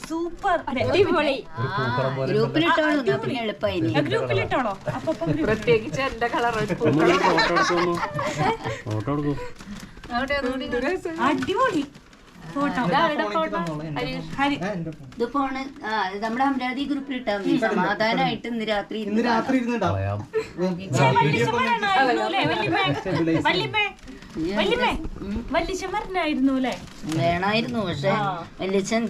Super ഗ്രൂപ്പിലിട്ടോളോ പ്രത്യേകിച്ച് എന്റെ colour അടിപൊളി ഇത് ഫോണ് നമ്മുടെ അമരാവതി ഗ്രൂപ്പിലിട്ടാ മതി. സമാധാനായിട്ട് ഇന്ന് രാത്രി വേണമായിരുന്നു. പക്ഷെ വല്യച്ഛൻ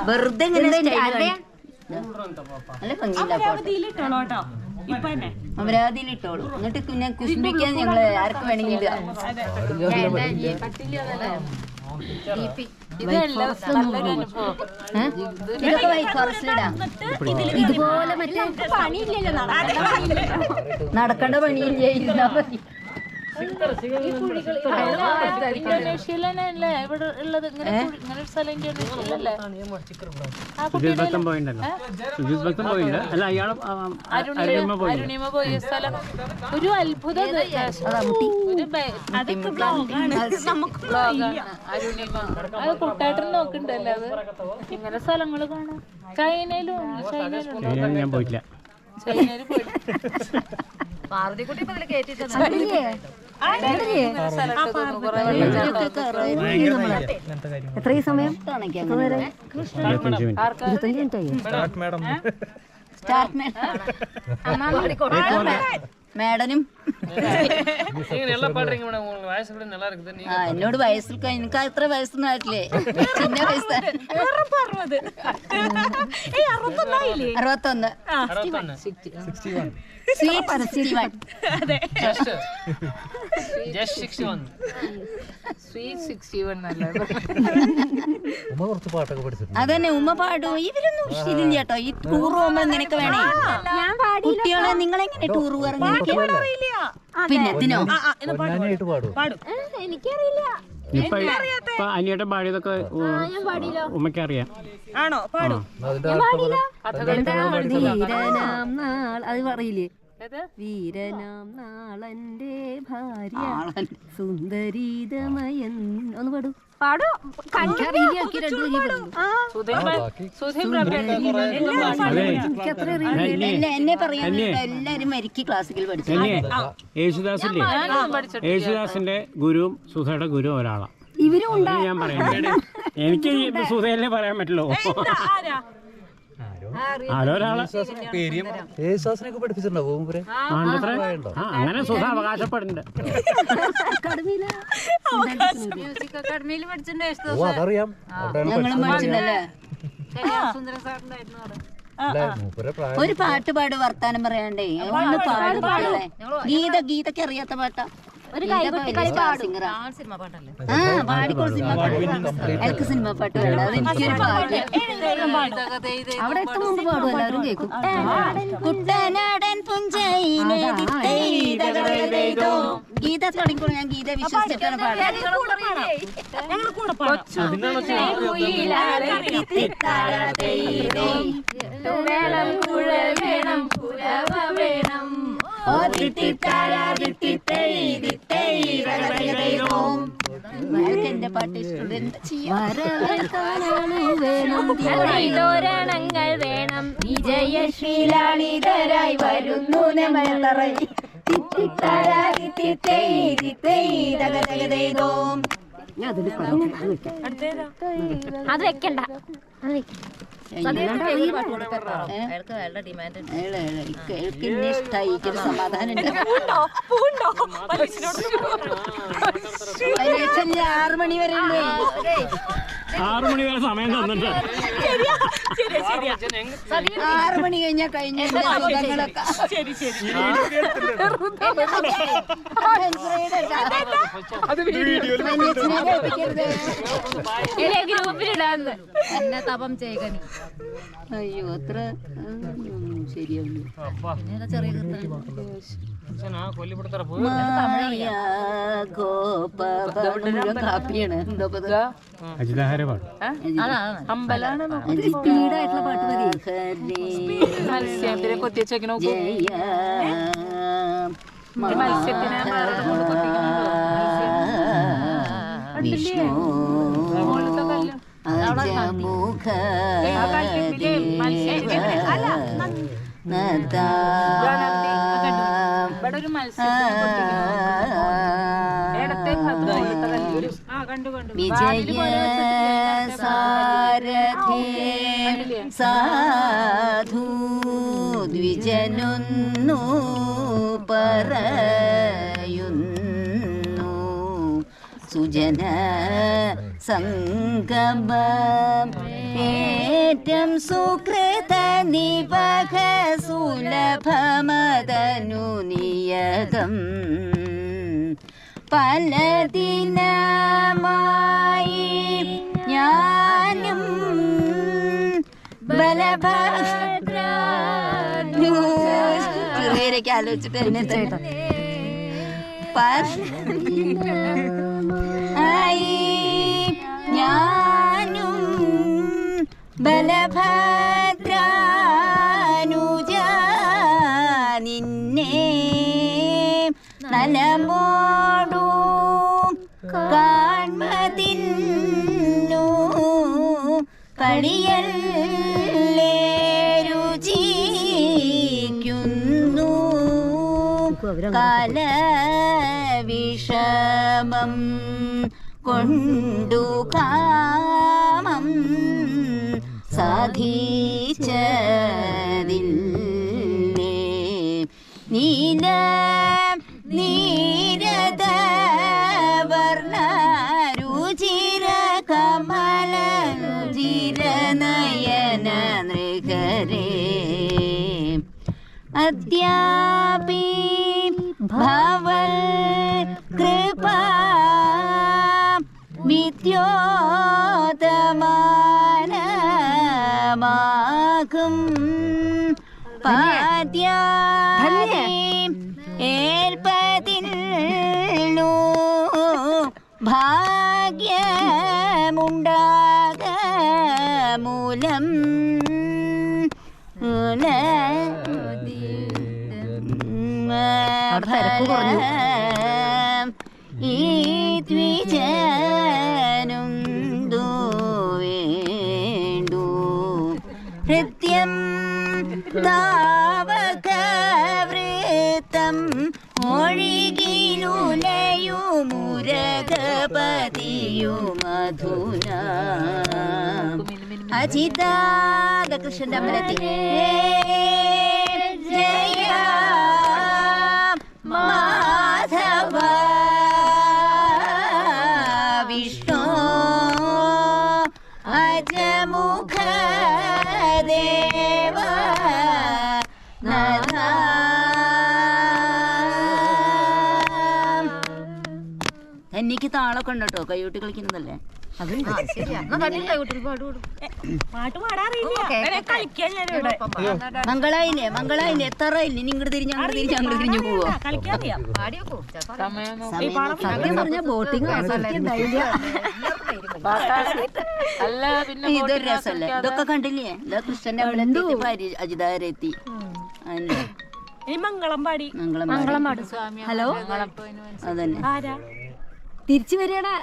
വെറുതെ അമരാവതിയിലിട്ടോളൂ. എന്നിട്ട് പിന്നെ കുഷ്മിക്കാൻ ഞങ്ങള് ആർക്ക് വേണമെങ്കിൽ ഇതൊക്കെ വൈറ്റ് ഫോറസ്റ്റിലിടാം. ഇതുപോലെ മറ്റേ നടക്കേണ്ട പണിയില്ല, ഇരുന്നാ മതി. ഇന്തോനേഷ്യയിലല്ലേ ഇവിടെ ഉള്ളത്? ഇങ്ങനെ ഒരു സ്ഥലം ഇന്തോനേഷ്യയിലല്ലേ? അരുണിമ പോയ സ്ഥലം ഒരു അത്ഭുത അത് കുട്ടാട്ടൻ നോക്കണ്ടല്ലേ. അത് ഇങ്ങനെ സ്ഥലങ്ങള് കാണാം. ചൈനയിലും ഞാൻ പോയില്ല. ചൈനയില് പോയി എത്ര സമയം മേഡനും എന്നോട് വയസ്സിൽ എനിക്ക് അത്ര വയസ്സൊന്നും ആയിട്ടില്ലേ? ചിന്ന വയസ്സ് 61. അതന്നെ ഉമ്മ പാടും. ഇവരൊന്നും ശരിയില്ല കേട്ടോ. ഈ ടൂർ പോകുമ്പോ ഇങ്ങനെയൊക്കെ വേണേ. കുട്ടികളെ നിങ്ങളെങ്ങനെ ടൂർ പറഞ്ഞു? പിന്നെ ഇതിനോ എനിക്കറിയില്ല. അനിയേട്ടൻ പാടിയതൊക്കെ ഉമ്മയ്ക്ക് അറിയാം. ആണോ? പാടും. വീരനാം നാൾ അത് പറയില്ലേ? വീരനാം നാളന്റെ ഭാര്യ സുന്ദരീതമയൻ ഒന്ന് പാടൂ. എന്നെ പറയാൻ എല്ലാരും മരിക്ക് ക്ലാസിക്കൽ പഠിച്ചു. യേശുദാസിന്റെ ഗുരുവും സുധയുടെ ഗുരുവും ഒരാളാണ്. ഇവരും ഞാൻ പറയുന്നത് എനിക്ക് സുധയല്ലേ പറയാൻ പറ്റുള്ളൂ. അങ്ങനെ സുധ അവകാശപ്പെടുന്നുണ്ട്. ഒരു പാട്ട് പാട്, വർത്താനം പറയാണ്ടേ. ഒന്ന് പാടുപാടല്ലേ? ഗീതയ്ക്ക് അറിയാത്ത പാട്ടാ. സിനിമ പാട്ട് വേണ്ട. അതെനിക്കൊരു പാട്ട് അവിടെ എത്ര മുമ്പ് പാടും, എല്ലാവരും കേൾക്കും. കുട്ടനാടൻ പുഞ്ചയിലെ ഗീത തുടങ്ങിക്കോളൂ. ഞാൻ ഗീത വിശ്വസിച്ചിട്ടാണ് പാടുന്നത്. എന്റെ പാട്ട് ഇഷ്ടമുണ്ട്. വേണം വിജയശ്രീലാളിതരായി വരുന്നു. അത് വെക്കണ്ട. ഇഷ്ടായി. സമാധാനം 6 മണി വരെ 6 മണി വരെ സമയം തന്നിട്ട് 6 മണി കഴിഞ്ഞാൽ കഴിഞ്ഞ സുഖങ്ങളൊക്കെ ഗ്രൂപ്പിലിടാന്ന് എന്നെ തപം ചെയ്യുക നീ. അയ്യോ അത്ര ശരിയാവില്ല. ചെറിയ കാപ്പിയാണ് എന്താ സ്പീഡായിട്ടുള്ള പാട്ട് മതി. മത്സ്യത്തിനെ കൊത്തിച്ചേക്കണോ മത്സ്യത്തിനെ വിഷ്ണു അജമുഖ ഇവിടെ ഒരു വിജയ സാരഥി സാധു ദ്വിജനൊന്നു പറയുന്നു സുജന സംഗമം ഏറ്റം സുകൃത നിവഹ സുലഭമതനു നിയതം പലദിനമായി ഞാനും ബലഭദ്രക്ക് ആലോചിച്ചിട്ട് എന്നെ ചേട്ടാ ഞാനും ബലഭദ്രാനുജ നിന്നെ നലമോടു കാൺമതിന്നു കളിയല്ലേ രുചിക്കുന്നു കാലവിഷമം കൊണ്ടു കാമം സാധിച്ചതില്ലേ നീല നീരദ വർണ്ണ രുചിര കമല രുചിര നയന നൃകരേ അദ്യാപി ഭവൽ കൃപാ വിദ്യോതമാനമാകും പാദ്യാനി ഏൽപ്പതിന്നു ഭാഗ്യമുണ്ടാക മൂലം ഈ ദ്വിജനുണ്ടു വേണ്ടു ഹൃദ്യം താവക വൃത്തം ഒഴികിലുലയു മുരഗപതിയു മധുന അജിതാദ കൃഷ്ണന്റെ അമ്പലത്തിൽ ജയ മാധവ വിഷ്ണു അജമുഖ ദേവ എനിക്ക് താളൊക്കെ ഉണ്ട് കേട്ടോ കൈകൊട്ടി കളിക്കുന്നതല്ലേ മംഗളായില്ലേ മംഗളായില്ലേ എത്ര ഇല്ല ഇനി ഇങ്ങോട്ട് തിരിഞ്ഞ് അങ്ങോട്ട് തിരിഞ്ഞ് അങ്ങോട്ട് തിരിഞ്ഞു പോവോ സത്യം പറഞ്ഞ ബോട്ടിങ് ഇതൊരു രസമല്ലേ ഇതൊക്കെ കണ്ടില്ലേ ഇതാ കൃഷ്ണന്റെ അവിടെ അജിതാരെത്തി മംഗളംപാടി ഹലോ അതന്നെ തിരിച്ചു വരികടാ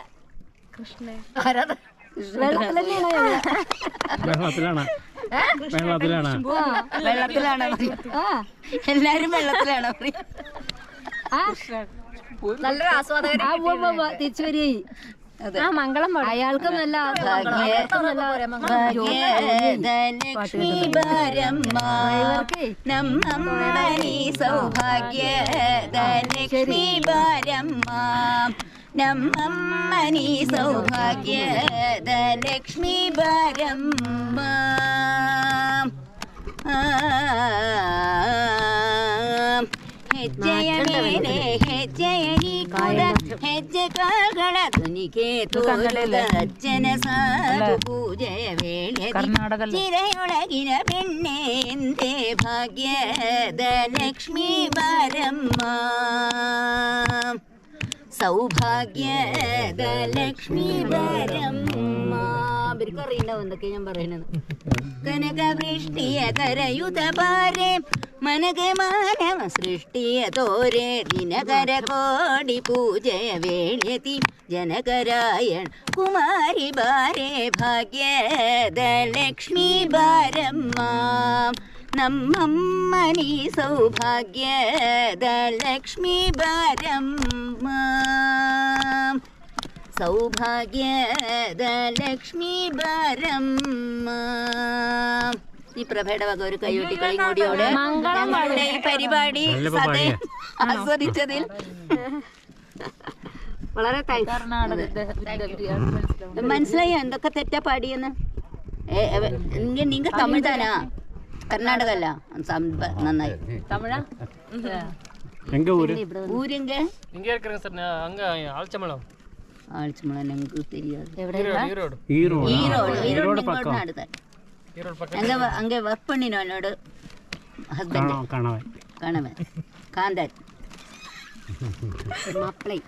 വെള്ളത്തിലാണ് എല്ലാരും വെള്ളത്തിലാണ് നല്ലൊരു ആസ്വാദകൻ തിരിച്ചു വരികയായി മംഗളം അയാൾക്ക് നല്ല ലക്ഷ്മി പരമ്മ നമ്മി സൗഭാഗ്യ ലക്ഷ്മി പരമ്മ ನಮ್ಮಮ್ಮನಿ ಸೌಭಾಗ್ಯದ ಲಕ್ಷ್ಮೀ ಬಾರಮ್ಮ ಹೆಜ್ಜೆಯ ಮೇಲೆ ಹೆಜ್ಜೆಯ ನೀಕುದ ಹೆಜ್ಜೆ ಕಾಲ್ಗಳ ಧ್ವನಿಗೆ ತೋರುದ ಅಜ್ಜನ ಸಾಧು ಪೂಜೆಯ ವೇಳೆ ಚಿರೆಯೊಳಗಿನ ಬೆಣ್ಣೆ ಎಂದೇ ಭಾಗ್ಯದ ಲಕ್ಷ್ಮೀ ಬಾರಮ್ಮ സൗഭാഗ്യദ ലക്ഷ്മി ബാരമ്മ ബിർക്കറിയില്ല എന്തൊക്കെ ഞാൻ പറയുന്നത് കനകവൃഷ്ടിയ കരയുത പാരെ മനക മാനവ സൃഷ്ടിയ തോരെ ദിനകര കോടി പൂജയ വേള്യതി ജനകരായൺ കുമാരി ബാരെ ഭാഗ്യദ ലക്ഷ്മി ബാരമ്മ ನಮ್ಮಮ್ಮನಿ ಸೌಭಾಗ್ಯದ ಲಕ್ಷ್ಮೀ ಬಾರಮ್ಮ സൗഭാഗ്യദ ലക്ഷ്മീ ബാരമ്മ. ഈ പ്രഭയുടെ വക ഒരു കൈയൊട്ടിക്കളി കൂടിയോടെ ഞങ്ങളുടെ ഈ പരിപാടി ആസ്വദിച്ചതിൽ വളരെ മനസ്സിലായോ എന്തൊക്കെ തെറ്റാ പാടിയെന്ന്? നിങ്ങൾ തമിഴ് താനാ? കർണാടക അല്ല, നന്നായി. തമിഴാ? ഊരെങ്ക ആഴ്ചമളം ഞങ്ങൾക്ക് தெரியாது. ஈரோடு அங்க ஒர்க் பண்ணினோம் என்னோட ஹஸ்பண்ட் கணவன் காந்தன் மாப்பிள்ளை.